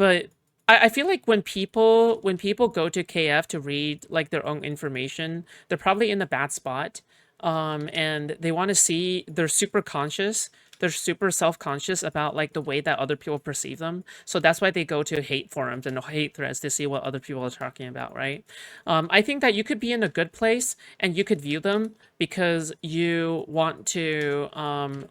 but I feel like when people go to KF to read like their own information, they're probably in a bad spot. And they want to see they're super conscious. They're super self-conscious about like the way that other people perceive them. So that's why they go to hate forums and hate threads to see what other people are talking about, right? I think that you could be in a good place and you could view them because you want to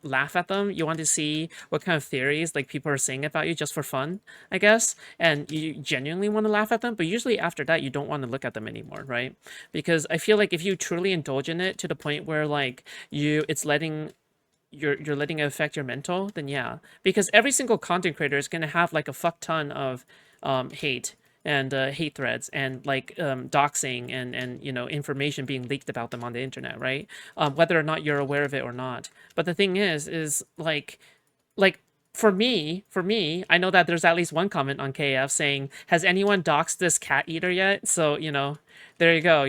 laugh at them. You want to see what kind of theories like people are saying about you just for fun, I guess. And you genuinely want to laugh at them, but usually after that you don't want to look at them anymore, right? Because I feel like if you truly indulge in it to the point where like it's letting you're letting it affect your mental, then yeah. Because every single content creator is gonna have like a fuck ton of hate and hate threads and like doxing and information being leaked about them on the internet, right? Whether or not you're aware of it or not. But the thing is like for me, I know that there's at least one comment on KF saying, "Has anyone doxed this cat eater yet?" So, there you go,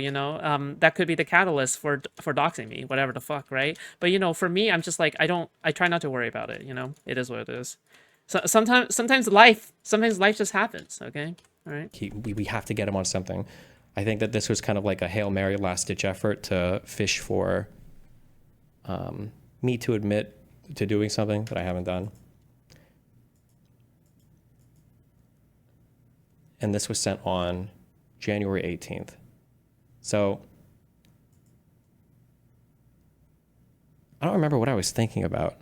that could be the catalyst for doxing me, whatever the fuck, right? But for me, I'm just like I try not to worry about it, It is what it is. So sometimes life just happens, okay? All right. We have to get him on something. I think that this was kind of like a Hail Mary last ditch effort to fish for me to admit to doing something that I haven't done. And this was sent on January 18th. So I don't remember what I was thinking about.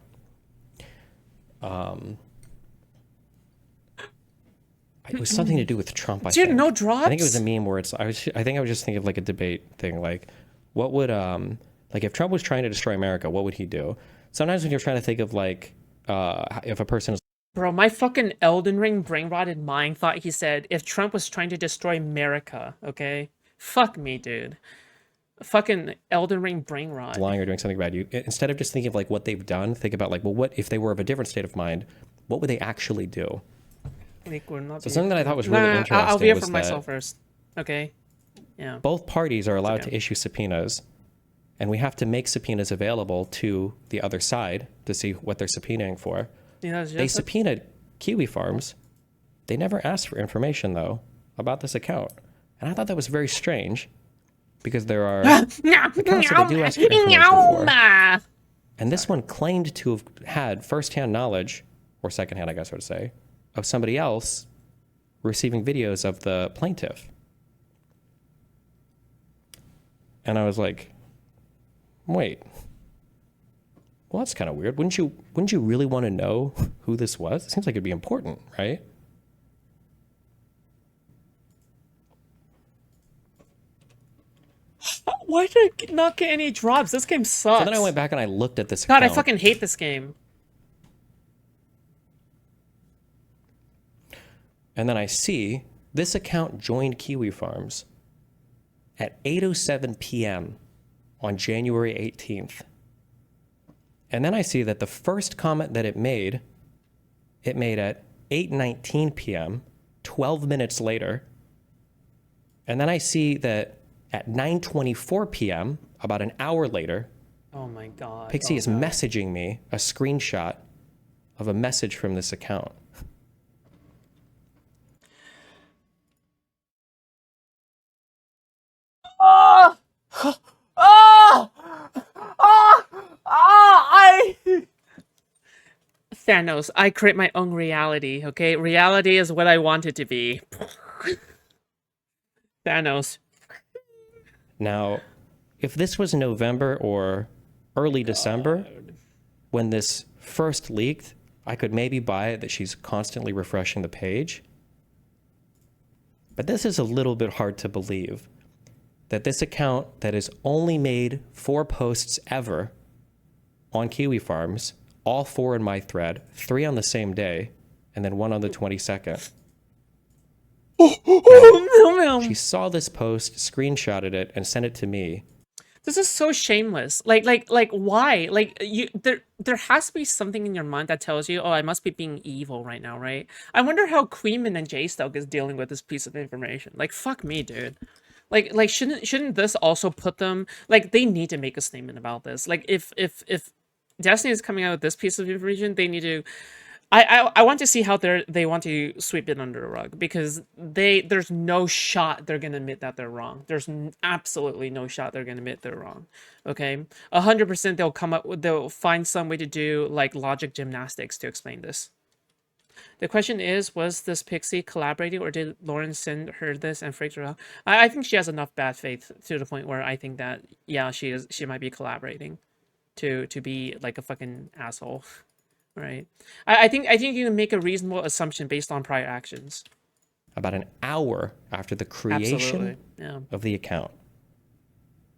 It was something to do with Trump, I Dude, think. no drops? I think it was a meme where I think I was just thinking of like a debate thing. Like, what would, like if Trump was trying to destroy America, what would he do? Sometimes when you're trying to think of like, if a person is Bro, my fucking Elden Ring brain-rotted mind thought he said if Trump was trying to destroy America, okay? Fuck me, dude. Fucking Elden Ring brain rot. lying or doing something bad, you instead of just thinking of like what they've done, think about like, well, what if they were of a different state of mind? What would they actually do? So something that I thought was really interesting I'll be was for myself first. Okay. Yeah. Both parties are allowed to issue subpoenas, and we have to make subpoenas available to the other side to see what they're subpoenaing for. They subpoenaed Kiwi Farms. They never asked for information, though, about this account. And I thought that was very strange, because there are accounts that they do ask for information for. And this one claimed to have had firsthand knowledge, or secondhand, I guess I would say, of somebody else receiving videos of the plaintiff. And I was like, wait. Well, that's kind of weird. Wouldn't you really want to know who this was? It seems like it'd be important, right? Why did I not get any drops? This game sucks. So then I went back and I looked at this God, account. I fucking hate this game. And then I see this account joined Kiwi Farms at 8:07 p.m. on January 18th. And then I see that the first comment that it made at 8:19 p.m., 12 minutes later. And then I see that at 9:24 p.m., about an hour later, oh my God, Pixie is messaging me a screenshot of a message from this account. Thanos, I create my own reality, okay? Reality is what I want it to be. Thanos. Now, if this was November or early December, when this first leaked, I could maybe buy it that she's constantly refreshing the page. But this is a little bit hard to believe, that this account that has only made 4 posts ever on Kiwi Farms, all 4 in my thread, 3 on the same day, and then 1 on the 22nd. Now, she saw this post, screenshotted it, and sent it to me. This is so shameless. Like, why? Like, there has to be something in your mind that tells you, oh, I must be being evil right now, right? I wonder how Queenman and J-Stoke is dealing with this piece of information. Like, fuck me, dude. Like, shouldn't this also put them, like, they need to make a statement about this. Like, if Destiny is coming out with this piece of information, they need to I want to see how they want to sweep it under the rug, because there's no shot they're gonna admit that they're wrong. There's absolutely no shot they're gonna admit they're wrong. Okay, 100% they'll find some way to do like logic gymnastics to explain this. The question is, was this Pixie collaborating, or did Lauren send her this and freaked her out? I think she has enough bad faith to the point where I think that, yeah, she might be collaborating to be like a fucking asshole. Right. I think you can make a reasonable assumption based on prior actions. About an hour after the creation of the account.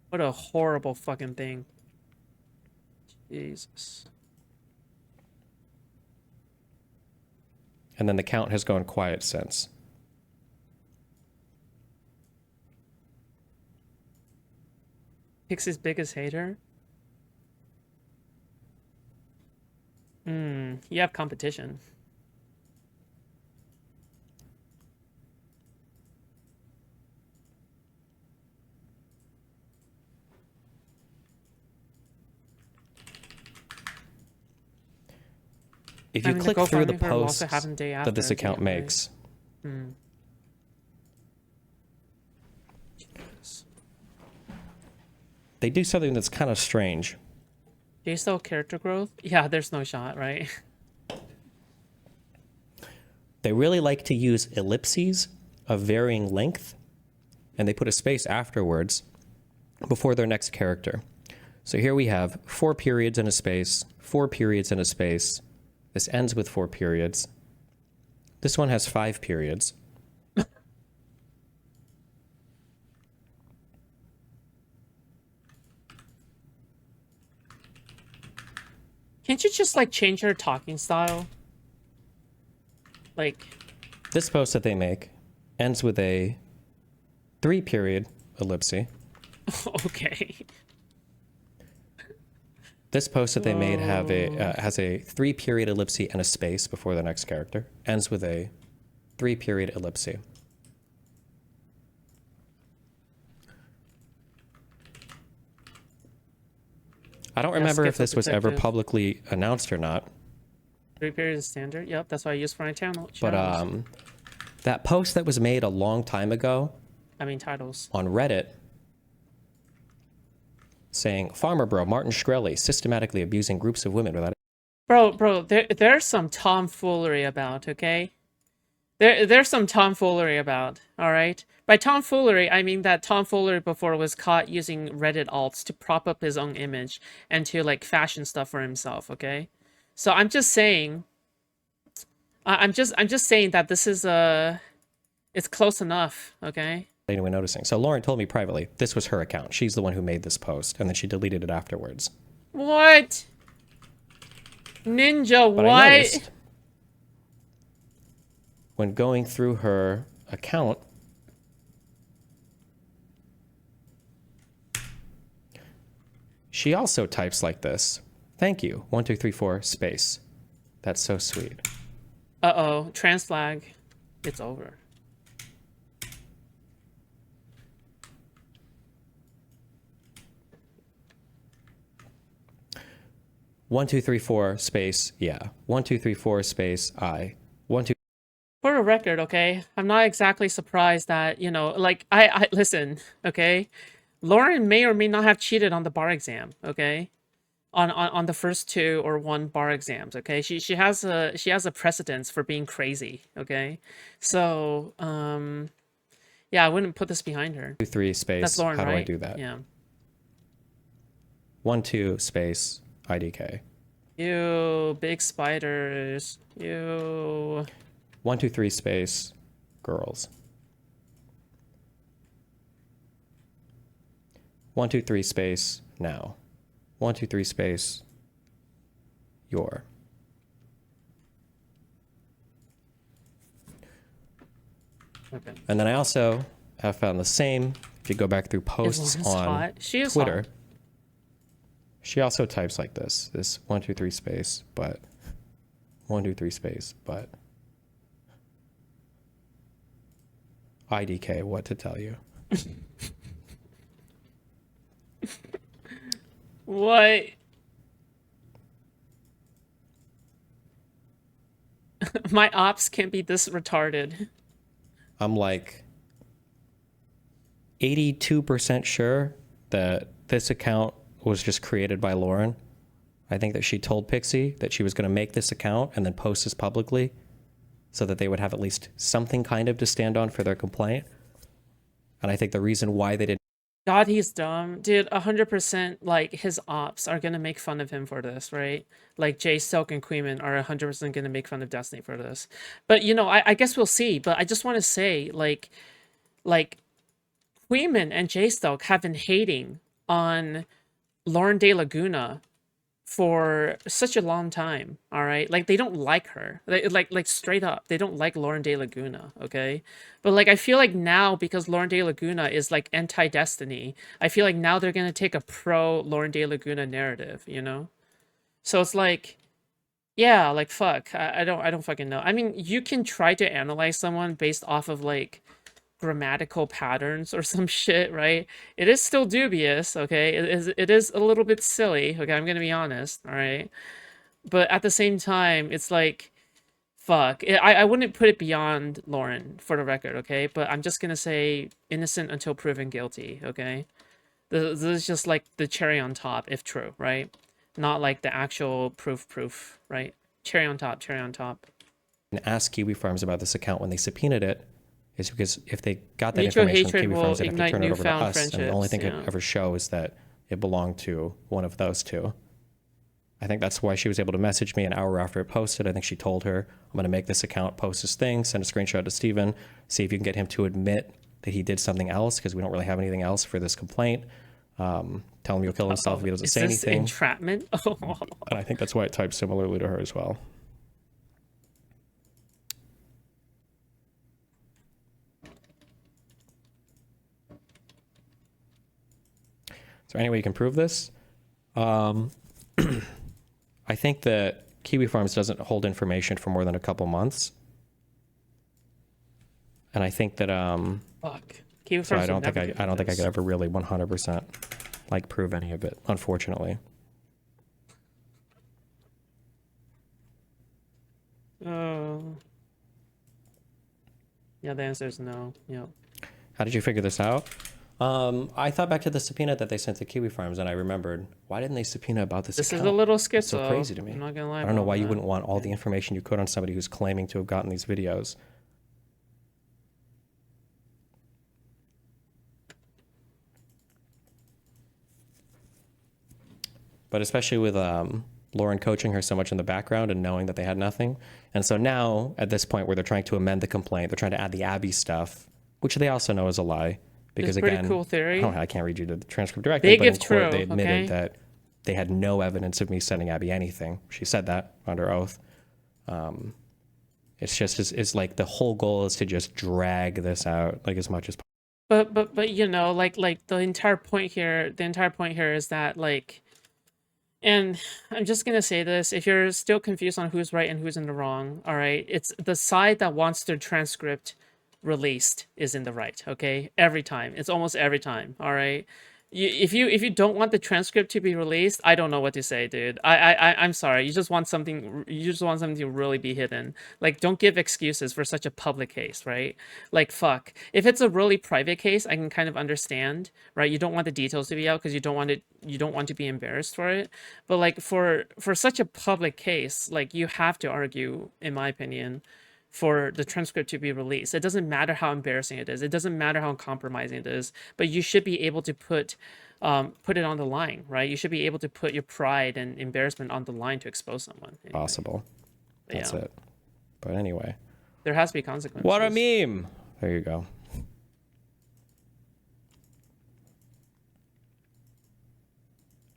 What a horrible fucking thing. Jesus. And then the count has gone quiet since. Pixie's biggest hater? You have competition. If you click through the posts that this account makes, they do something that's kind of strange. JSO character growth? Yeah, there's no shot, right? They really like to use ellipses of varying length, and they put a space afterwards before their next character. So here we have 4 periods and a space, 4 periods and a space. This ends with 4 periods. This one has 5 periods. Can't you just like change your talking style? Like, this post that they make ends with a 3-period ellipsis. Okay. This post that they made has a 3-period ellipsis and a space before the next character. Ends with a 3-period ellipsis. I don't remember if this was ever publicly announced or not. 3 periods standard. Yep, that's what I use for my channel. But that post that was made a long time ago. I mean titles. On Reddit, saying Farmer Bro Martin Shkreli systematically abusing groups of women without. Bro, there's some tomfoolery about. Okay. There's some tomfoolery about. All right. By tomfoolery, I mean that tomfoolery before was caught using Reddit alts to prop up his own image and to like fashion stuff for himself. Okay. So I'm just saying. I'm just saying that this is it's close enough. Okay. Anyone noticing? So Lauren told me privately this was her account. She's the one who made this post, and then she deleted it afterwards. What? Ninja, but what? I noticed when going through her account, she also types like this. Thank you. 1, 2, 3, 4 space. That's so sweet. Uh-oh. Trans flag. It's over. One, 2, 3, 4 space. Yeah. 1, 2, 3, 4 space. 1, 2. For a record, okay, I'm not exactly surprised that, you know, like, I listen, okay? Lauren may or may not have cheated on the bar exam, okay? On the first 2 or 1 bar exams, okay? She has a precedence for being crazy, okay? So, yeah, I wouldn't put this behind her. 2, 3 space. That's Lauren, How right? do I do that? Yeah. 1, 2 space IDK. You big spiders. You. 1, 2, 3 space girls. 1, 2, 3 space now. 1, 2, 3 space your. Okay. And then I also have found the same. If you go back through posts on Twitter, hot. She also types like this. This 1, 2, 3 space, but 1, 2, 3 space, but IDK, what to tell you. What? My ops can't be this retarded. I'm like 82% sure that this account was just created by Lauren. I think that she told Pixie that she was going to make this account and then post this publicly so that they would have at least something kind of to stand on for their complaint. And I think the reason why they didn't. God, he's dumb. Dude, 100% like his ops are gonna make fun of him for this, right? Like Jay Silk and Queeman are 100% gonna make fun of Destiny for this. But you know, I guess we'll see. But I just want to say, like Queeman and Jay Silk have been hating on Lauren De Laguna for such a long time, all right? Like they don't like her. Like straight up, they don't like Lauren De Laguna, okay? But like I feel like now because Lauren De Laguna is like anti-Destiny, I feel like now they're going to take a pro Lauren De Laguna narrative, you know? So it's like yeah, like fuck. I don't fucking know. I mean, you can try to analyze someone based off of like grammatical patterns or some shit, right? It is still dubious, okay? It is a little bit silly, okay? I'm gonna be honest, all right? But at the same time, it's like, fuck. I wouldn't put it beyond Lauren, for the record, okay? But I'm just gonna say innocent until proven guilty, okay? This is just like the cherry on top, if true, right? Not like the actual proof, right? Cherry on top, cherry on top. Ask Kiwi Farms about this account when they subpoenaed it is because if they got that Mutual information, hatred Kiwi will Farms would have to ignite turn it over to newfound us, and the only thing friendships, it ever show is that it belonged to one of those two. I think that's why she was able to message me an hour after it posted. I think she told her, I'm going to make this account, post this thing, send a screenshot to Steven, see if you can get him to admit that he did something else, because we don't really have anything else for this complaint. Tell him he'll kill himself if he doesn't say anything. Entrapment? And I think that's why it typed similarly to her as well. Is there any way you can prove this? I think that Kiwi Farms doesn't hold information for more than a couple months. And I think that Fuck. Kiwi so Farms I don't think I could ever really 100% like prove any of it, unfortunately. Oh. Yeah, the answer is no. Yep. How did you figure this out? I thought back to the subpoena that they sent to Kiwi Farms, and I remembered, why didn't they subpoena about this account? Is a little schizo. It's so crazy to me. I'm not gonna lie. I don't know why you wouldn't want all the information you could on somebody who's claiming to have gotten these videos. But especially with Lauren coaching her so much in the background and knowing that they had nothing. And so now, at this point where they're trying to amend the complaint, they're trying to add the Abby stuff, which they also know is a lie. Because it's again, cool theory. I can't read you the transcript directly, but in court true, they admitted okay? that they had no evidence of me sending Abby anything. She said that under oath. It's just, it's like the whole goal is to just drag this out like as much as possible. But you know, like the entire point here is that like, and I'm just gonna say this, if you're still confused on who's right and who's in the wrong, all right, it's the side that wants their transcript released is in the right, okay? Every time. It's almost every time, all right? If you don't want the transcript to be released, I don't know what to say, dude. I'm sorry. You just want something to really be hidden. Like, don't give excuses for such a public case, right? Like, fuck. If it's a really private case, I can kind of understand, right? You don't want the details to be out because you don't want to be embarrassed for it. But like for such a public case, like you have to argue, in my opinion, for the transcript to be released. It doesn't matter how embarrassing it is. It doesn't matter how compromising it is, but you should be able to put it on the line, right? You should be able to put your pride and embarrassment on the line to expose someone. Anyway. Possible. That's it. But anyway. There has to be consequences. What a meme! There you go.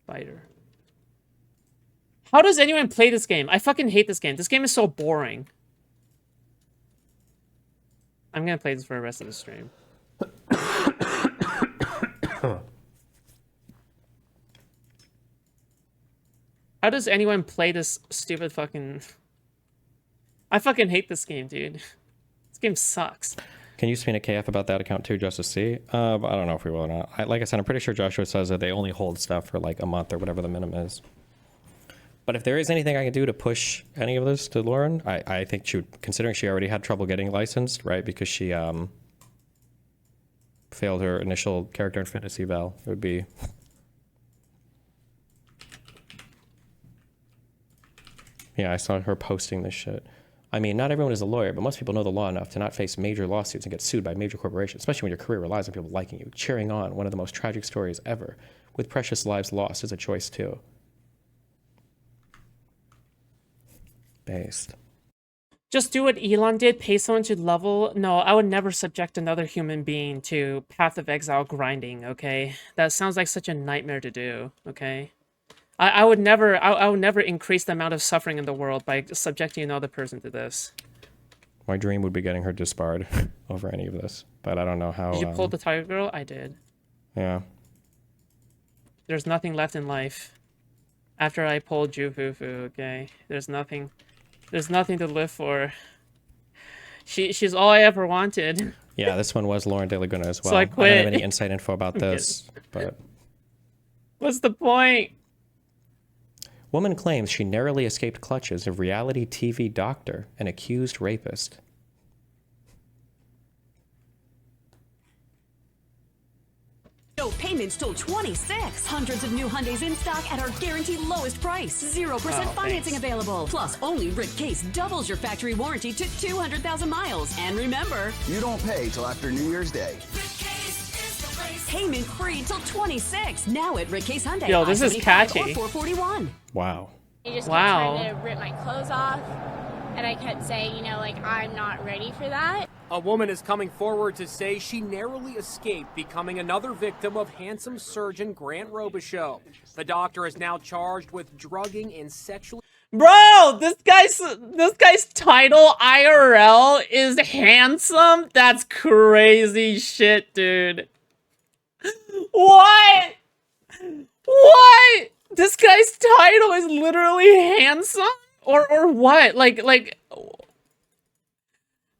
Fighter. How does anyone play this game? I fucking hate this game. This game is so boring. I'm gonna play this for the rest of the stream. How does anyone play this stupid fucking... I fucking hate this game, dude. This game sucks. Can you subpoena KF about that account too, just to see? I don't know if we will or not. Like I said, I'm pretty sure Joshua says that they only hold stuff for like a month or whatever the minimum is. But if there is anything I can do to push any of this to Lauren, I think she would, considering she already had trouble getting licensed, right? Because she failed her initial character and fantasy eval. It would be... Yeah, I saw her posting this shit. I mean, not everyone is a lawyer, but most people know the law enough to not face major lawsuits and get sued by major corporations, especially when your career relies on people liking you. Cheering on one of the most tragic stories ever, with precious lives lost, is a choice too. Based. Just do what Elon did, pay someone to level. No, I would never subject another human being to Path of Exile grinding, okay? That sounds like such a nightmare to do, okay? I would never increase the amount of suffering in the world by subjecting another person to this. My dream would be getting her disbarred over any of this, but I don't know how... Did you pull the Tiger Girl? I did. Yeah. There's nothing left in life after I pulled Jufufu, okay? There's nothing to live for. She's all I ever wanted. Yeah, this one was Lauren De Laguna as well. So I quit. I don't have any inside info about this, but... What's the point? Woman claims she narrowly escaped clutches of reality TV doctor and accused rapist. No payments till 26. Hundreds of new Hyundais in stock at our guaranteed lowest price. 0% financing available. Plus, only Rick Case doubles your factory warranty to 200,000 miles. And remember, you don't pay till after New Year's Day. Payment free till 26. Now at Rick Case Hyundai. Yo, this is catchy. 441. Wow. He just kept trying to rip my clothes off, and I kept saying, you know, like, I'm not ready for that. A woman is coming forward to say she narrowly escaped becoming another victim of handsome surgeon Grant Robichaux. The doctor is now charged with drugging and sexually... Bro, this guy's title IRL is handsome? That's crazy shit, dude. What? What? This guy's title is literally handsome? Or what? Like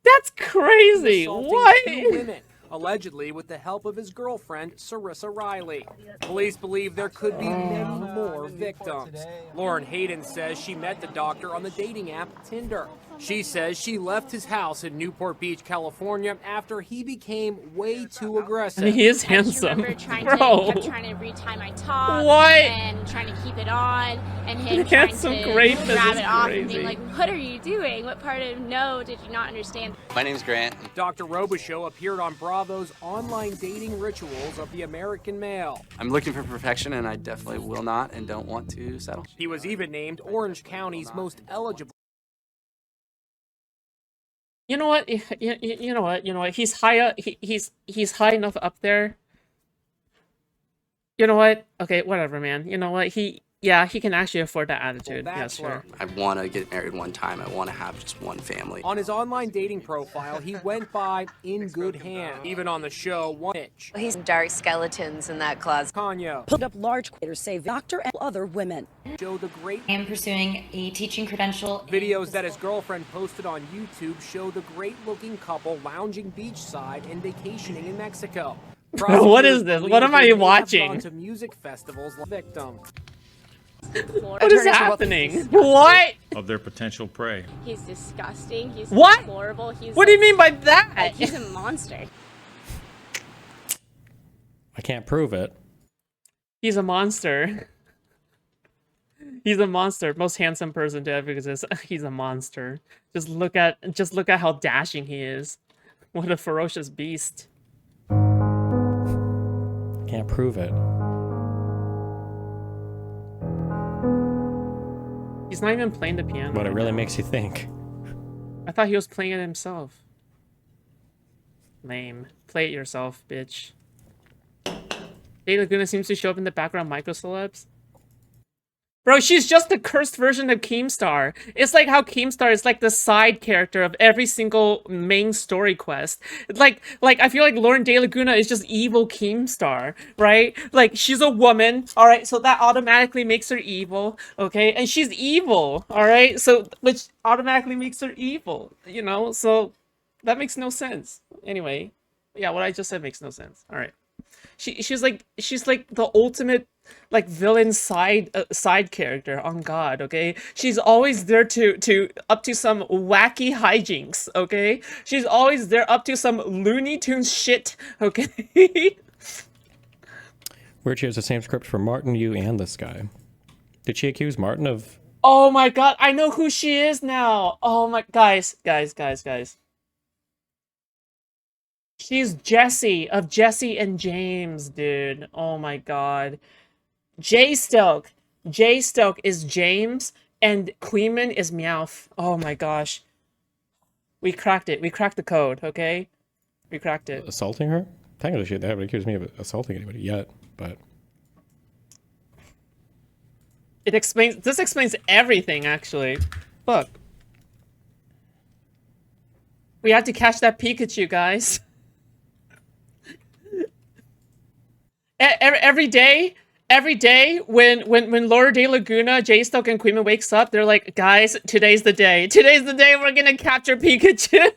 that's crazy. What? 2 women, allegedly with the help of his girlfriend, Sarissa Riley. Police believe there could be many more victims. Lauren Hayden says she met the doctor on the dating app Tinder. She says she left his house in Newport Beach, California after he became way too aggressive. I mean, he is handsome. I just remember Bro. trying to retie my top. What? And trying to keep it on. And him trying Handsome to rapist grab is it off crazy. and being like, what are you doing? What part of no did you not understand? My name's Grant. Dr. Robichaux appeared on Bravo's online dating rituals of the American male. I'm looking for perfection, and I definitely will not and don't want to settle. He was even named Orange County's most eligible. You know what? You know what? You know what? He's high up. He's high enough up there. You know what? Okay, whatever, man. You know what? He can actually afford that attitude. Yeah, sure. I want to get married one time. I want to have just one family. On his online dating profile, he went by In Good Hand. Even on the show, one itch. He's dark skeletons in that closet. Kanye. Put up large craters, save doctor and other women. Show the great. I am pursuing a teaching credential. Videos that his girlfriend posted on YouTube show the great-looking couple lounging beachside and vacationing in Mexico. What is this? What am I watching? To music festivals, victim. What is happening? What? Of their potential prey. He's disgusting. He's what? Deplorable. What do you mean by that? Like, he's a monster. I can't prove it. He's a monster. He's a monster. Most handsome person to ever exist. He's a monster. Just look at how dashing he is. What a ferocious beast. Can't prove it. He's not even playing the piano. But it really makes you think. I thought he was playing it himself. Lame. Play it yourself, bitch. Hey, Laguna seems to show up in the background micro celebs. Bro, she's just the cursed version of Keemstar. It's like how Keemstar is like the side character of every single main story quest. Like I feel like Lauren De Laguna is just evil Keemstar, right? Like she's a woman, all right? So that automatically makes her evil, okay? And she's evil, all right? So which automatically makes her evil, you know? So that makes no sense. Anyway, yeah, what I just said makes no sense. All right. She's like the ultimate like villain side character on God, okay? She's always there to up to some wacky hijinks, okay? She's always there up to some Looney Tunes shit, okay? Weird, she has the same script for Martin, you, and this guy. Did she accuse Martin of... Oh my god, I know who she is now! Oh my... Guys. She's Jessie, of Jessie and James, dude. Oh my god. Jay Stoke is James, and Queeman is Meowth. Oh my gosh. We cracked it. We cracked the code, okay? We cracked it. Assaulting her? Technically, they haven't accused me of assaulting anybody yet, but... This explains everything, actually. Look. We had to catch that Pikachu, guys. Every day when Laura De Laguna, Jaystoke, and Queeman wakes up, they're like, guys, today's the day. Today's the day we're gonna capture Pikachu.